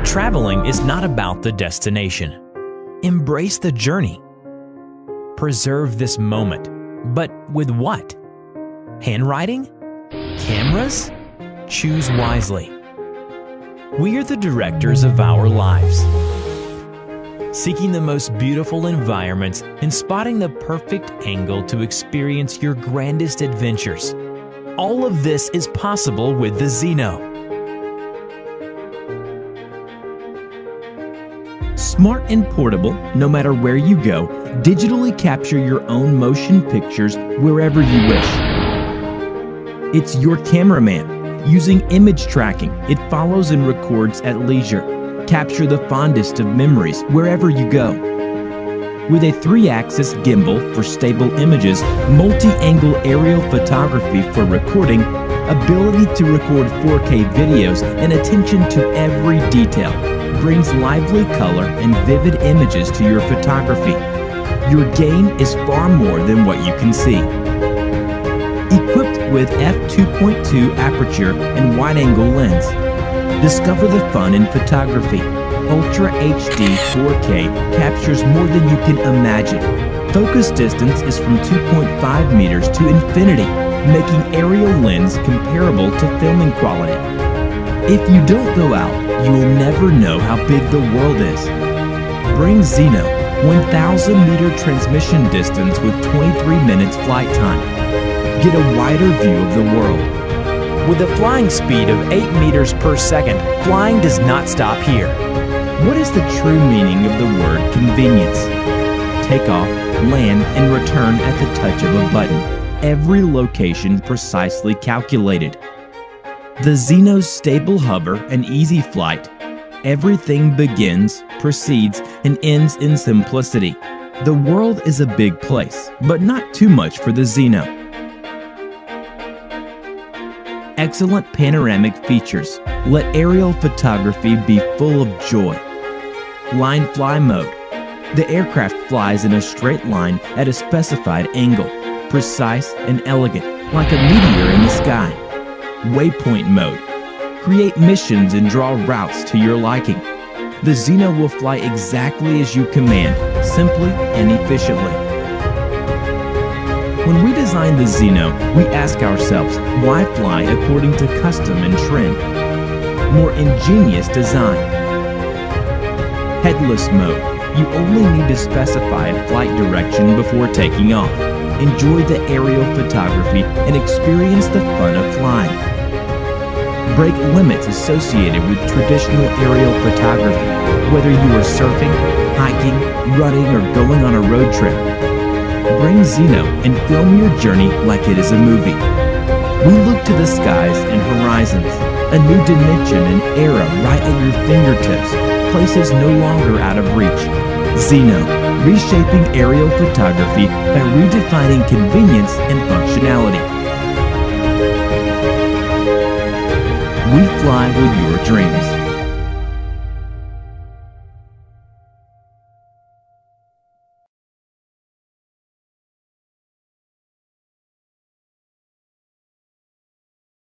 Traveling is not about the destination. Embrace the journey. Preserve this moment. But with what? Handwriting? Cameras? Choose wisely. We are the directors of our lives, seeking the most beautiful environments and spotting the perfect angle to experience your grandest adventures. All of this is possible with the Zino. Smart and portable, no matter where you go, digitally capture your own motion pictures wherever you wish. It's your cameraman. Using image tracking, it follows and records at leisure. Capture the fondest of memories wherever you go. With a 3-axis gimbal for stable images, multi-angle aerial photography for recording, ability to record 4K videos, and attention to every detail, brings lively color and vivid images to your photography. Your gain is far more than what you can see. Equipped with f2.2 aperture and wide-angle lens, discover the fun in photography. Ultra HD 4K captures more than you can imagine. Focus distance is from 2.5 meters to infinity, making aerial lens comparable to filming quality. If you don't go out, you will never know how big the world is. Bring Zino, 1,000-meter transmission distance with 23 minutes flight time. Get a wider view of the world. With a flying speed of 8 meters per second, flying does not stop here. What is the true meaning of the word convenience? Take off, land, and return at the touch of a button. Every location precisely calculated. The Zino's stable hover and easy flight. Everything begins, proceeds, and ends in simplicity. The world is a big place, but not too much for the Zino. Excellent panoramic features. Let aerial photography be full of joy. Line fly mode. The aircraft flies in a straight line at a specified angle, precise and elegant, like a meteor in the sky. Waypoint mode. Create missions and draw routes to your liking. The Zino will fly exactly as you command, simply and efficiently. When we design the Zino, we ask ourselves, why fly according to custom and trend? More ingenious design. Headless mode. You only need to specify a flight direction before taking off. Enjoy the aerial photography and experience the fun of flying. Break limits associated with traditional aerial photography, whether you are surfing, hiking, running, or going on a road trip. Bring Zino and film your journey like it is a movie. We look to the skies and horizons, a new dimension and era right at your fingertips, places no longer out of reach. Zino, reshaping aerial photography by redefining convenience and functionality. We fly with your dreams.